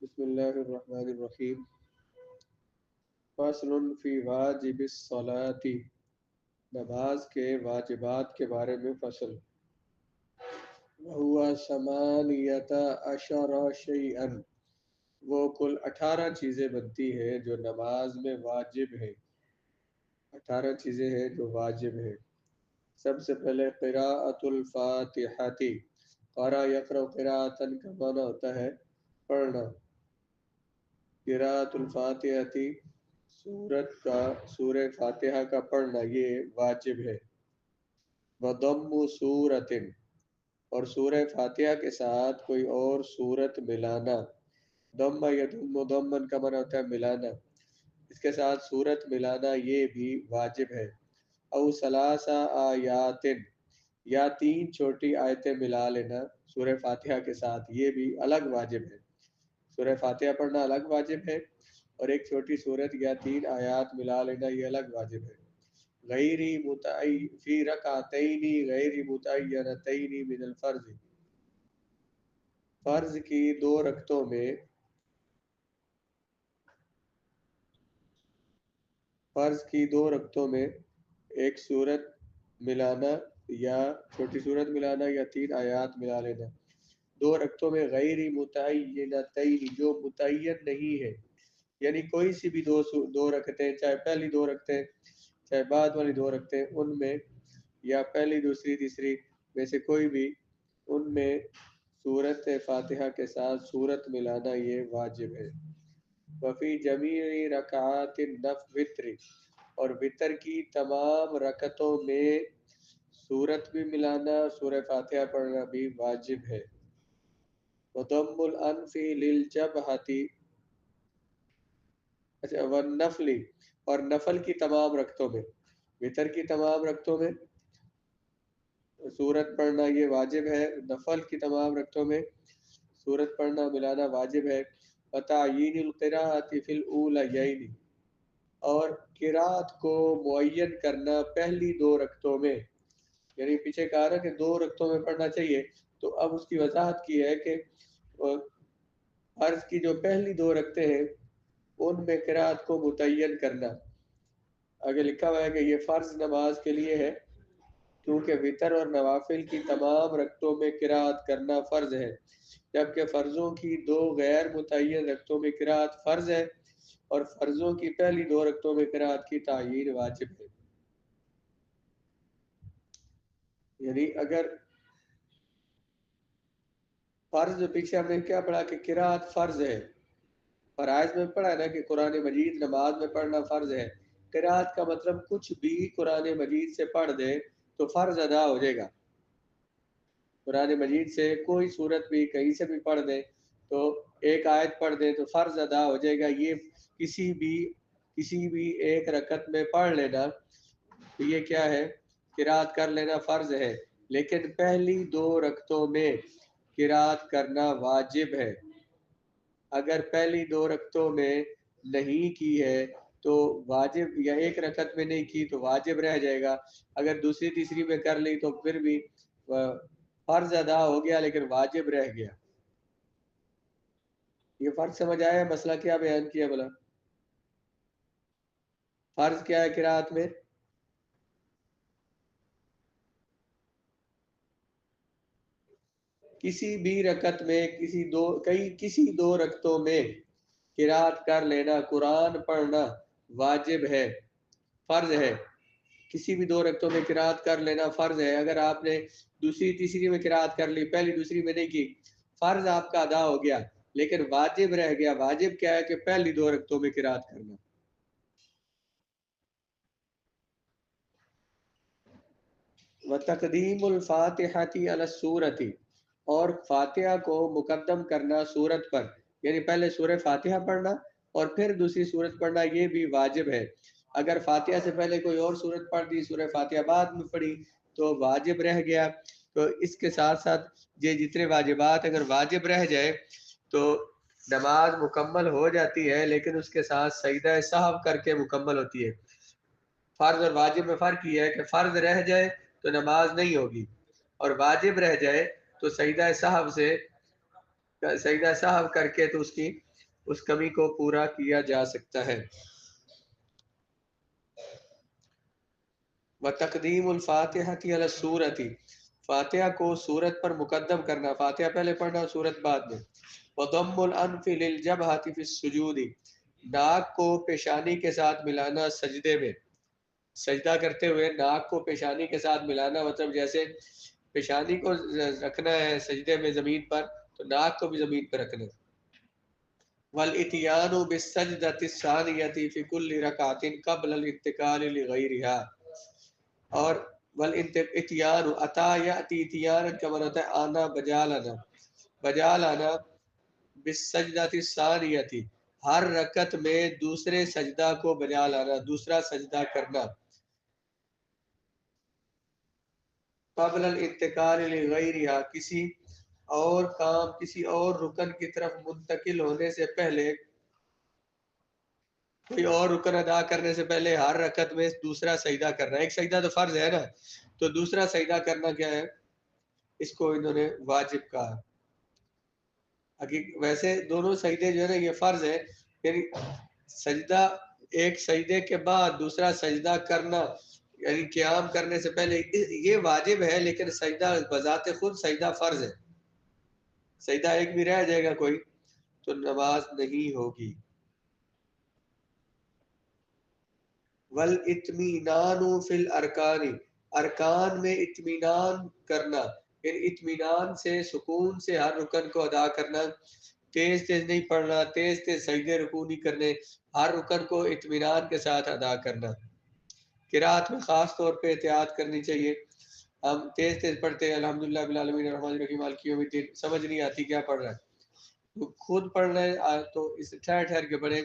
بسم اللہ الرحمن الرحیم فصل فی واجب الصلاۃ نماز کے واجبات کے بارے میں فصل وہو ثمانیۃ عشر شیئا وہ کل 18 چیزیں بنتی ہیں جو نماز میں واجب ہیں 18 چیزیں ہیں جو واجب ہیں سب سے پہلے قراءۃ الفاتحہ قرأ یقرأ قراءۃ کا معنی ہوتا ہے پڑھنا قراءۃ الفاتحہ سورہ فاتحہ کا پڑھنا یہ واجب ہے وضم سورۃ اور سورہ فاتحہ کے ساتھ کوئی اور سورت ملانا ضم یضم ضمن کا معنی ہوتا ہے ملانا اس کے ساتھ سورت ملانا یہ بھی واجب ہے او ثلاث آیات یا 3 چھوٹی آیتیں ملا لینا سورہ فاتحہ کے ساتھ یہ بھی الگ واجب ہے سورہ فاتحہ پڑھنا الگ واجب ہے اور ایک چھوٹی سورت یا 3 آیات ملا لینا یہ الگ واجب ہے فی رکعتین غیر متعینتین من الفرض فرض کی 2 رکعتوں میں ایک سورت ملانا یا چھوٹی سورت ملانا یا 3 آیات ملا لینا 2 رکعتوں میں غیر متعینتین جو متعین نہیں ہے یعنی کوئی سی بھی دو رکعتیں چاہے پہلی 2 رکعتیں چاہے بعد والی 2 رکعتیں ان میں یا پہلی دوسری تیسری میں سے کوئی بھی ان میں سورت فاتحہ کے ساتھ سورت ملانا یہ واجب ہے وفی جمیع رکعات الوتر اور وطر کی تمام رکعتوں میں سورت بھی ملانا سورہ فاتحہ پڑھنا بھی واجب ہے وضم الانف للجبہۃ والنفل اور نفل کی تمام رکعتوں میں وطر کی تمام رکعتوں میں سورت پڑھنا یہ واجب ہے نفل کی تمام رکعتوں میں سورت پڑھنا ملانا واجب ہے وتعیین القراءۃ فی الاولیین اور قراءت کو معین کرنا پہلی 2 رکعتوں میں یعنی پیچھے کہا نا کہ 2 رکعتوں میں پڑھنا چاہیے تو اب اس کی وضاحت کی ہے کہ فرض کی جو پہلی 2 رکعتیں ہیں ان میں قراءت کو متعین کرنا آگے لکھا ہوا ہے کہ یہ فرض نماز کے لیے ہے کیونکہ وطر اور نوافل کی تمام رکعتوں میں قراءت کرنا فرض ہے جبکہ فرضوں کی 2 غیر متعین رکعتوں میں قراءت فرض ہے اور فرضوں کی پہلی 2 رکعتوں میں قراءت کی تعیین واجب ہے یعنی اگر فرض پیچھے ہم نے کیا پڑھا کہ قراءت فرض ہے فرائض میں پڑھا ہے نا کہ قرآن مجید نماز میں پڑھنا فرض ہے قراءت کا مطلب کچھ بھی قرآن مجید سے پڑھ دے تو فرض ادا ہو جائے گا قرآن مجید سے کوئی صورت بھی کہیں سے بھی پڑھ دیں تو ایک آیت پڑھ دیں تو فرض ادا ہو جائے گا یہ کسی بھی ایک رکعت میں پڑھ لینا تو یہ کیا ہے قراءت کر لینا فرض ہے لیکن پہلی 2 رکعتوں میں قراءت کرنا واجب ہے اگر پہلی 2 رکعتوں میں نہیں کی ہے تو واجب یا ایک رکعت میں نہیں کی تو واجب رہ جائے گا اگر دوسری تیسری میں کر لی تو پھر بھی فرض ادا ہو گیا لیکن واجب رہ گیا یہ فرض سمجھ آیا مسئلہ کیا بیان کیا بلا فرض کیا ہے قراءت میں کسی بھی رکعت میں کسی دو رکعتوں میں قراءت کر لینا قرآن پڑھنا واجب ہے فرض ہے کسی بھی 2 رکعتوں میں قراءت کر لینا فرض ہے اگر آپ نے دوسری تیسری میں قراءت کر لی پہلی دوسری میں نہیں کی فرض آپ کا ادا ہو گیا لیکن واجب رہ گیا واجب کیا ہے کہ پہلی 2 رکعتوں میں قراءت کرنا وتقدیم الفاتحۃ علی السورۃ اور فاتحہ کو مقدم کرنا سورت پر یعنی پہلے سورہ فاتحہ پڑھنا اور پھر دوسری سورت پڑھنا یہ بھی واجب ہے اگر فاتحہ سے پہلے کوئی اور سورت پڑھ دی سورہ فاتحہ بعد میں پڑھی تو واجب رہ گیا تو اس کے ساتھ ساتھ یہ جتنے واجبات اگر واجب رہ جائے تو نماز مکمل ہو جاتی ہے لیکن اس کے ساتھ سجدہ سہو کر کے مکمل ہوتی ہے فرض اور واجب میں فرق یہ ہے کہ فرض رہ جائے تو نماز نہیں ہوگی اور واجب رہ جائے تو سجدہ سہو کر کے تو اس کی اس کمی کو پورا کیا جا سکتا ہے۔ وتقدیم الفاتحہ علی السورۃ، فاتحہ کو سورت پر مقدم کرنا، فاتحہ پہلے پڑھنا سورت بعد میں۔ وضم الانف للجبہۃ فی السجود، ناک کو پیشانی کے ساتھ ملانا سجدے میں، سجدہ کرتے ہوئے ناک کو پیشانی کے ساتھ ملانا، مطلب جیسے پیشانی کو رکھنا ہے سجدے میں زمین پر، تو ناک کو بھی زمین پر رکھنا۔ والاتیان بالسجدۃ الثانیۃ فی کل رکعۃ قبل الاتکال لغیرہا، اور والاتیان اتا یاتی اتیان کا معنی ہوتا ہے آنا، بجا لانا، بجا لانا، بالسجدۃ الثانیۃ، ہر رکعت میں دوسرے سجدہ کو بجا لانا، دوسرا سجدہ کرنا، قبل الانتقال لغیرہا، کسی اور کام، کسی اور رکن کی طرف منتقل ہونے سے پہلے، کوئی اور رکن ادا کرنے سے پہلے ہر رکعت میں دوسرا سجدہ کرنا۔ ایک سجدہ تو فرض ہے نا، تو دوسرا سجدہ کرنا کیا ہے، اس کو انہوں نے واجب کہا۔ ویسے دونوں سجدے جو ہے نا یہ فرض ہے، یعنی سجدہ، ایک سجدے کے بعد دوسرا سجدہ کرنا، یعنی قیام کرنے سے پہلے، یہ واجب ہے، لیکن سجدہ بذات خود سجدہ فرض ہے۔ سجدہ ایک بھی رہ جائے گا کوئی تو نماز نہیں ہوگی۔ والاطمینان فی الارکان، ارکان میں اطمینان کرنا، یعنی اطمینان سے، سکون سے ہر رکن کو ادا کرنا، تیز تیز نہیں پڑھنا، تیز تیز سجدے رکوع نہیں کرنے، ہر رکن کو اطمینان کے ساتھ ادا کرنا۔ قرات میں خاص طور پہ احتیاط کرنی چاہیے، ہم تیز تیز پڑھتے ہیں الحمدللہ رب العالمین الرحمن الرحیم مالک یوم الدین، سمجھ نہیں آتی کیا پڑھ رہا ہے، تو خود پڑھ رہے ہیں تو اسے ٹھہر ٹھہر کے پڑھیں،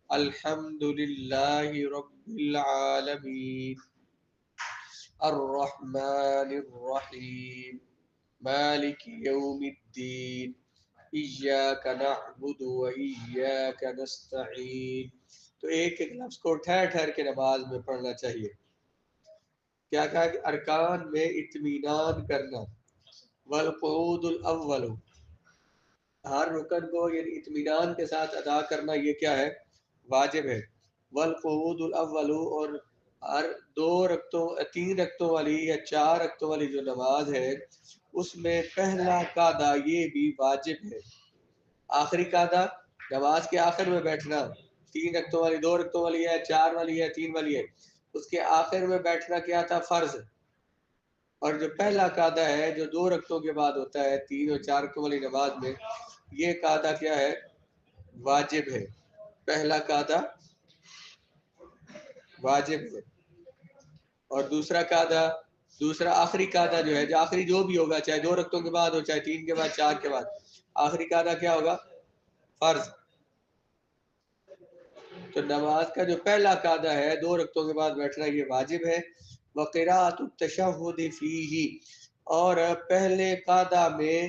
الحمدللہ رب العالمین الرحمن الرحیم مالک یوم الدین ایاک نعبد و ایاک نستعین، تو ایک ایک لفظ کو ٹھہر ٹھہر کے نماز میں پڑھنا چاہیے۔ کیا کہا کہ ارکان میں اطمینان کرنا، والقعود الاول، ہر رکن کو یعنی اطمینان کے ساتھ ادا کرنا، یہ کیا ہے، واجب ہے۔ والقعود الاول، اور ہر تین رکعتوں والی یا 4 رکعتوں والی جو نماز ہے اس میں پہلا قعدہ یہ بھی واجب ہے۔ آخری قعدہ، نماز کے آخر میں بیٹھنا، 3 رکعتوں والی، 2 رکعتوں والی ہے، 4 والی ہے، 3 والی ہے، اس کے آخر میں بیٹھنا کیا تھا، فرض۔ اور جو پہلا قعدہ ہے جو 2 رکعتوں کے بعد ہوتا ہے 3 اور 4 رکعتوں والی نماز میں، یہ قعدہ کیا ہے، واجب ہے۔ پہلا قعدہ واجب ہے، اور دوسرا قعدہ، دوسرا آخری قعدہ جو ہے، جو آخری جو بھی ہوگا، چاہے 2 رکعتوں کے بعد ہو، چاہے 3 کے بعد، 4 کے بعد، آخری قعدہ کیا ہوگا، فرض۔ تو نماز کا جو پہلا قعدہ ہے 2 رکعتوں کے بعد بیٹھنا، یہ واجب ہے۔ وقراءۃ التشہد فیہ، اور پہلے قعدہ میں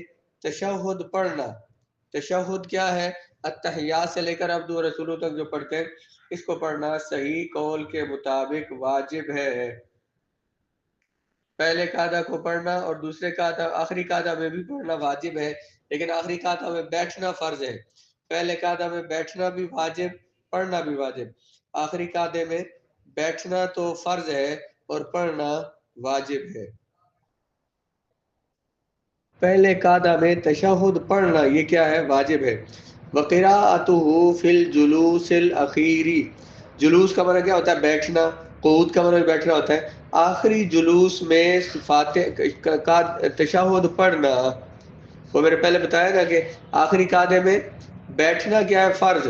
تشہد پڑھنا۔ تشہد کیا ہے، التحیات سے لے کر عبد و رسولوں تک جو پڑھتے ہیں، اس کو پڑھنا صحیح قول کے مطابق واجب ہے۔ پہلے قعدہ کو پڑھنا اور دوسرے قعدہ، آخری قعدہ میں بھی پڑھنا واجب ہے، لیکن آخری قعدہ میں بیٹھنا فرض ہے۔ پہلے قعدہ میں بیٹھنا بھی واجب، پڑھنا بھی واجب، آخری قعدے میں بیٹھنا تو فرض ہے اور پڑھنا واجب ہے۔ پہلے قعدہ میں تشہد پڑھنا یہ کیا ہے، واجب ہے۔ وقراءتہ فی الجلوس الاخیری، جلوس کا معنی کیا ہوتا ہے، بیٹھنا، قعود کا معنی بیٹھنا ہوتا ہے۔ آخری جلوس میں تشہد پڑھنا، وہ میں نے پہلے بتایا نا کہ آخری قعدے میں بیٹھنا کیا ہے، فرض،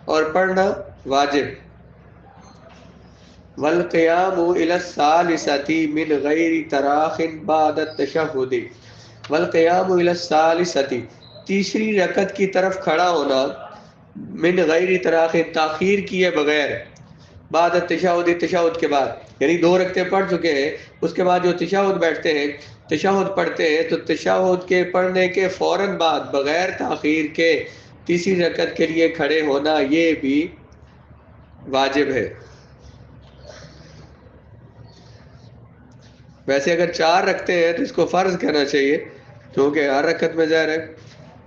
اور پڑھنا واجب۔ والقیام الی الثالثۃ من غیر تراخ بعد التشہد، والقیام الی الثالثۃ، تیسری رکعت کی طرف کھڑا ہونا، من غیر تراخ، تاخیر کیے بغیر، بعد التشہد، تشہد کے بعد، یعنی 2 رکعتیں پڑھ چکے ہیں، اس کے بعد جو تشہد بیٹھتے ہیں، تشہد پڑھتے ہیں، تو تشہد کے پڑھنے کے فوراً بعد بغیر تاخیر کے تیسری رکعت کے لیے کھڑے ہونا، یہ بھی واجب ہے۔ ویسے اگر 4 رکھتے ہیں تو اس کو فرض کہنا چاہیے، کیونکہ ہر رکعت میں ظاہر ہے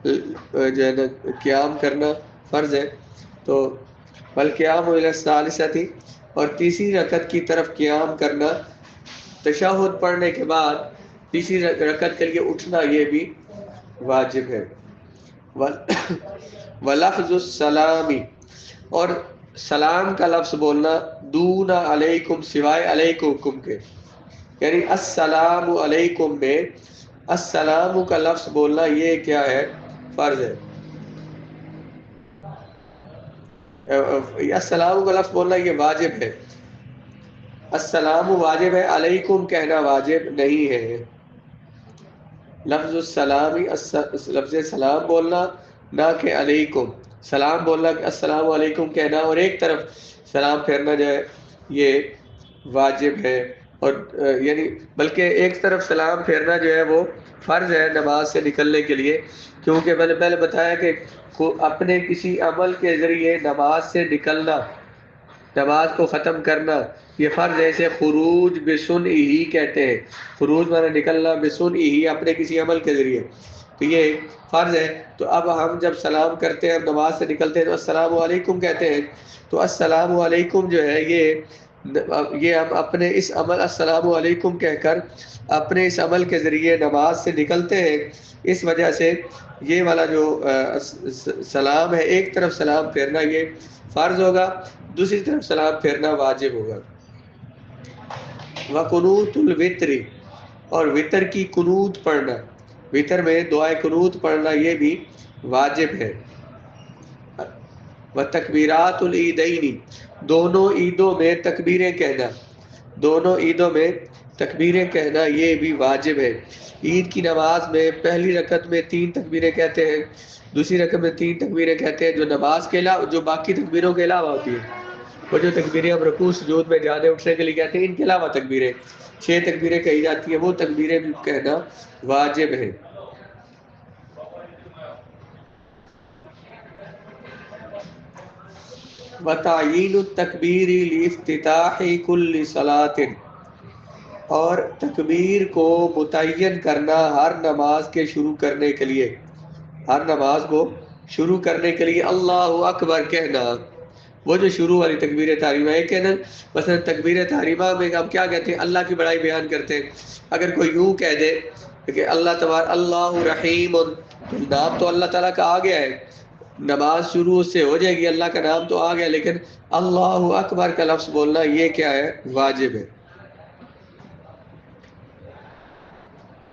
جو ہے نا قیام کرنا فرض ہے. تو بلقیام الی الثالثۃ، اور تیسری رکعت کی طرف قیام کرنا تشہد پڑھنے کے بعد تیسری رکعت کے لیے اٹھنا یہ بھی واجب ہے. ولفظ السلامی، اور سلام کا لفظ بولنا دون علیکم، سوائے علیکم کے، یعنی السلام علیکم میں السلام کا لفظ بولنا یہ کیا ہے؟ فرض ہے. السلام کا لفظ بولنا یہ واجب ہے. السلام واجب ہے، علیکم کہنا واجب نہیں ہے. لفظ السلامی، لفظ سلام بولنا نہ کہ علیکم. سلام بولنا کہ السلام علیکم کہنا، اور ایک طرف سلام پھیرنا جو ہے یہ واجب ہے. اور یعنی بلکہ ایک طرف سلام پھیرنا جو ہے وہ فرض ہے نماز سے نکلنے کے لیے، کیونکہ میں نے پہلے بتایا کہ اپنے کسی عمل کے ذریعے نماز سے نکلنا، نماز کو ختم کرنا یہ فرض ہے. اسے خروج بسنعہ کہتے ہیں. خروج مانا نکلنا، بسنعہ اپنے کسی عمل کے ذریعے، تو یہ فرض ہے. تو اب ہم جب سلام کرتے ہیں، نماز سے نکلتے ہیں تو السلام علیکم کہتے ہیں. تو السلام علیکم جو ہے یہ ہم اپنے اس عمل السلام علیکم کہہ کر اپنے اس عمل کے ذریعے نماز سے نکلتے ہیں. اس وجہ سے یہ والا جو سلام ہے، ایک طرف سلام پھیرنا یہ فرض ہوگا، دوسری طرف سلام پھیرنا واجب ہوگا. وقنوت الوتر، اور وطر کی قنوت پڑھنا، وطر میں دعائے قنوت پڑھنا یہ بھی واجب ہے. وتکبیرات العیدین، دونوں عیدوں میں تکبیریں کہنا، دونوں عیدوں میں تکبیریں کہنا یہ بھی واجب ہے. عید کی نماز میں پہلی رکعت میں 3 تکبیریں کہتے ہیں، دوسری رکعت میں 3 تکبیریں کہتے ہیں، جو نماز کے علاوہ، جو باقی تکبیروں کے علاوہ ہوتی ہیں. وہ جو تکبیریں ہم رکوع سجود میں جانے اٹھنے کے لیے کہتے ہیں، ان کے علاوہ تکبیریں 6 تکبیریں کہی جاتی ہیں، وہ تکبیریں بھی کہنا واجب ہے. وتعیین التکبیر لافتتاح کل صلاۃ، اور تکبیر کو متعین کرنا ہر نماز کے شروع کرنے کے لیے، ہر نماز کو شروع کرنے کے لیے اللہ اکبر کہنا. وہ جو شروع والی تکبیر تحریمہ ہے کہنا، مثلا تکبیر تحریمہ میں ہم کیا کہتے ہیں؟ اللہ کی بڑائی بیان کرتے ہیں. اگر کوئی یوں کہہ دے کہ اللہ رحیم، نام تو اللہ تعالیٰ کا آ گیا ہے، نماز شروع سے ہو جائے گی، اللہ کا نام تو آ گیا، لیکن اللہ اکبر کا لفظ بولنا یہ کیا ہے؟ واجب ہے.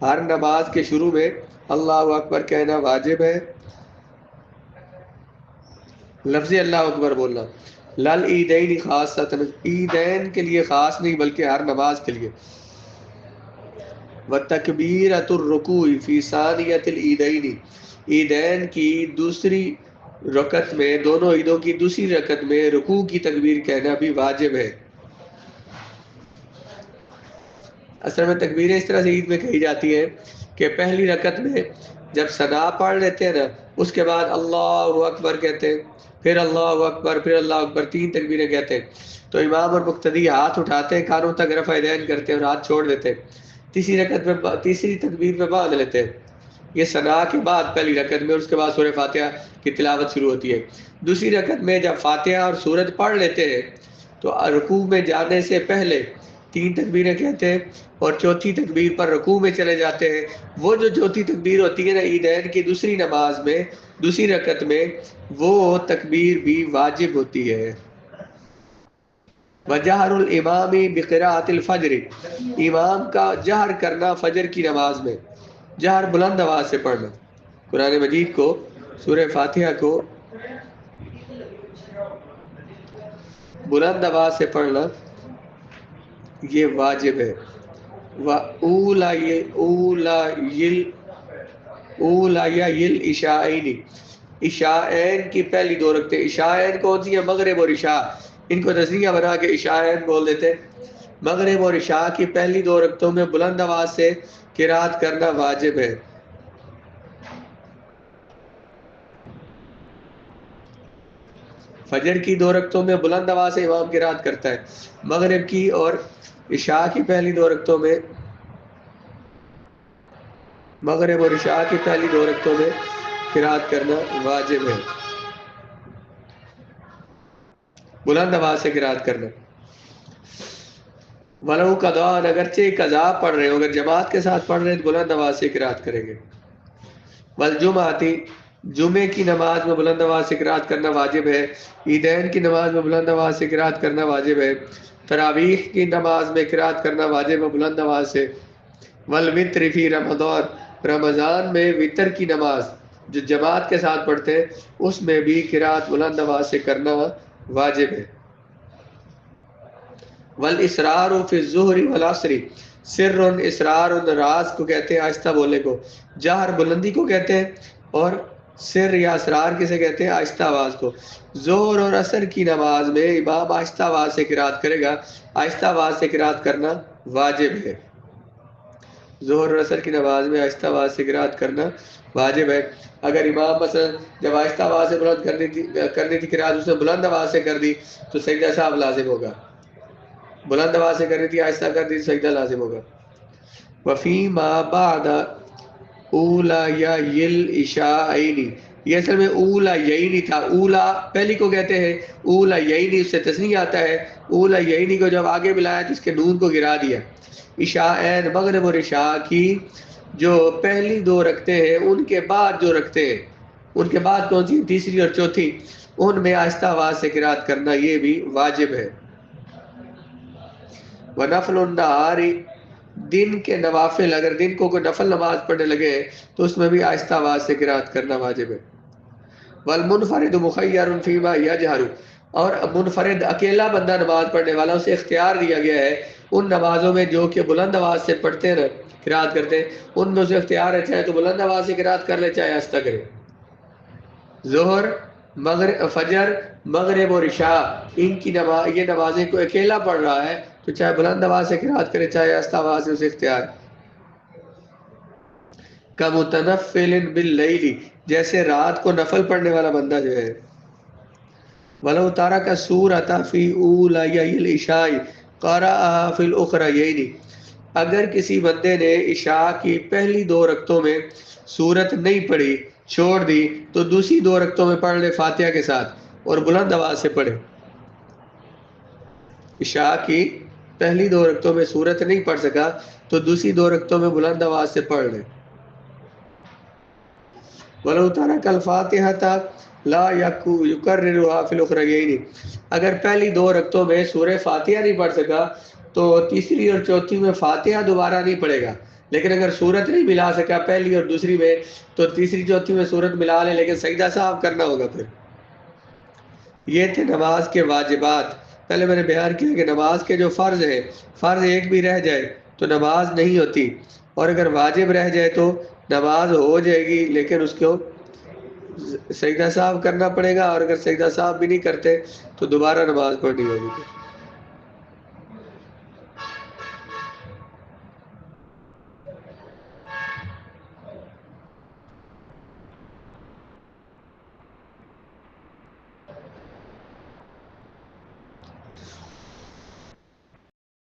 ہر نماز کے شروع میں اللہ اکبر کہنا واجب ہے. لفظ اللہ اکبر بولنا لل عیدین خاصۃ، عیدین کے لیے خاص نہیں بلکہ ہر نماز کے لیے. وتکبیرۃ الرکوع فی ثانیۃ العیدین، عیدین کی دوسری رکعت میں، دونوں عیدوں کی دوسری رکعت میں رکوع کی تکبیر کہنا بھی واجب ہے. اصل میں تکبیریں اس طرح سے عید میں کہی جاتی ہیں کہ پہلی رکعت میں جب ثنا پڑھ لیتے ہیں نا، اس کے بعد اللہ اکبر کہتے ہیں، پھر اللہ اکبر، پھر اللہ اکبر، 3 تکبیریں کہتے ہیں. تو امام اور مقتدی ہاتھ اٹھاتے ہیں، کانوں تک رفع یدین کرتے ہیں اور ہاتھ چھوڑ دیتے ہیں. تیسری رکعت میں تیسری تکبیر میں باندھ لیتے ہیں. یہ ثنا کے بعد پہلی رکعت میں، اس کے بعد سورہ فاتحہ کی تلاوت شروع ہوتی ہے. دوسری رکعت میں جب فاتحہ اور سورت پڑھ لیتے ہیں تو رکوع میں جانے سے پہلے 3 تکبیریں کہتے ہیں، اور چوتھی تکبیر پر رکوع میں چلے جاتے ہیں. وہ جو چوتھی تکبیر ہوتی ہے نا عیدین کی دوسری نماز میں، دوسری رکعت میں، وہ تکبیر بھی واجب ہوتی ہے. وجہر الامام بقراءۃ الفجر، امام کا جہر کرنا فجر کی نماز میں، جہر بلند آواز سے پڑھنا، قرآن مجید کو، سورہ فاتحہ کو بلند آواز سے پڑھنا یہ واجب ہے. اولیل عشاءین، عشاءین کی پہلی 2 رکعتیں. عشاءین کون سی ہیں؟ مغرب اور عشاء، ان کو تسنیہ بنا کے عشاءین بول دیتے. مغرب اور عشاء کی پہلی 2 رکعتوں میں بلند آواز سے قرات کرنا واجب ہے. فجر کی 2 رکعتوں میں بلند آواز سے امام قرات کرتا ہے. مغرب کی اور عشاء کی پہلی 2 رکعتوں میں، مغرب اور عشاء کی پہلی 2 رکعتوں میں قرات کرنا واجب ہے. بلند آواز سے قرات کرنا. ولو قضاء، اگرچہ قضا پڑھ رہے ہو، اگر جماعت کے ساتھ پڑھ رہے ہیں تو بلند آواز سے قرات کریں گے. والجمعاتی، جمعے کی نماز میں بلند آواز سے قرات کرنا واجب ہے. عیدین کی نماز میں بلند آواز سے قرات کرنا واجب ہے. تراویح کی نماز میں قرات کرنا واجب ہے بلند آواز سے. والوتر فی رمضان، رمضان میں وطر کی نماز جو جماعت کے ساتھ پڑھتے ہیں اس میں بھی قرات بلند آواز سے کرنا واجب ہے. والاسرار فی الظہر والعصر، سر اسرار راز کو کہتے ہیں آہستہ بولنے کو، جہر بلندی کو کہتے ہیں، اور سر یا اسرار کسے کہتے ہیں؟ آہستہ آواز کو. ظہر اور عصر کی نماز میں امام آہستہ آواز سے قرات کرے گا، آہستہ آواز سے قرات کرنا واجب ہے. ظہر اور عصر کی نماز میں آہستہ آواز سے قرات کرنا واجب ہے. اگر امام مثلا جب آہستہ آواز سے بلند کرنی تھی قرات اس نے بلند آواز سے کر دی تو سجدہ صاحب لازم ہوگا. بلند آواز سے کرنی تھی آہستہ کر دی سجدہ لازم ہوگا. وفی ما بعد اولیاء العشاءین، یہ اصل میں اولیاء تھا. اولا پہلی کو کہتے ہیں اولیاء، اس سے تثنیہ آتا ہے. اولیاء کو جب آگے ملایا تو اس کے نون کو گرا دیا. عشاءین، مغرب اور عشاء کی جو پہلی دو رکھتے ہیں ان کے بعد جو رکھتے ہیں، ان کے بعد کون سی؟ تیسری اور چوتھی، ان میں آہستہ آواز سے قرات کرنا یہ بھی واجب ہے. ونفل النہار، دن کے نوافل، اگر دن کو کوئی نفل نماز پڑھنے لگے تو اس میں بھی آہستہ آواز سے قرات کرنا واجب ہے. والمنفرد مخیر فیما یجہر، اور منفرد اکیلا بندہ نماز پڑھنے والا اسے اختیار دیا گیا ہے ان نمازوں میں جو کہ بلند آواز سے پڑھتے ہیں نا قرات کرتے ہیں، ان میں اسے اختیار ہے چاہے تو بلند آواز سے قرات کر لے چاہے آہستہ کرے. ظہر، مغرب، فجر، مغرب اور عشاء، ان کی یہ نمازیں کوئی اکیلا پڑھ رہا ہے تو چاہے بلند آواز سے قرات کرے چاہے آہستہ آواز سے، اسے اختیار. کمتنفل باللیل، جیسے رات کو نفل پڑھنے والا بندہ جو ہے. ولو ترک سورۃ فی اولیاء العشاء قرأها فی الاخریین، اگر کسی بندے نے عشاء کی پہلی دو رکعتوں میں سورت نہیں پڑھی، چھوڑ دی، تو دوسری دو رکعتوں میں پڑھ لے فاتحہ کے ساتھ اور بلند آواز سے پڑھے. عشاء کی پہلی دو رکعتوں میں سورت نہیں پڑھ سکا تو دوسری دو رکعتوں میں بلند آواز سے پڑھ لے. وَلَوْ تَرَكَ الْفَاتِحَةَ لَا يُكَرِّرُهَا فِي الْأُخْرَيَيْنِ، اگر پہلی دو رکعتوں میں سورہ فاتحہ نہیں پڑھ سکا تو تیسری اور چوتھی میں فاتحہ دوبارہ نہیں پڑھے گا. لیکن اگر سورت نہیں ملا سکا پہلی اور دوسری میں تو تیسری چوتھی میں سورت ملا لے، لیکن سجدہ صاحب کرنا ہوگا. پھر یہ تھے نماز کے واجبات. پہلے میں نے بیان کیا کہ نماز کے جو فرض ہیں، فرض ایک بھی رہ جائے تو نماز نہیں ہوتی، اور اگر واجب رہ جائے تو نماز ہو جائے گی لیکن اس کو سجدہ صاحب کرنا پڑے گا، اور اگر سجدہ صاحب بھی نہیں کرتے تو دوبارہ نماز پڑھنی ہوگی.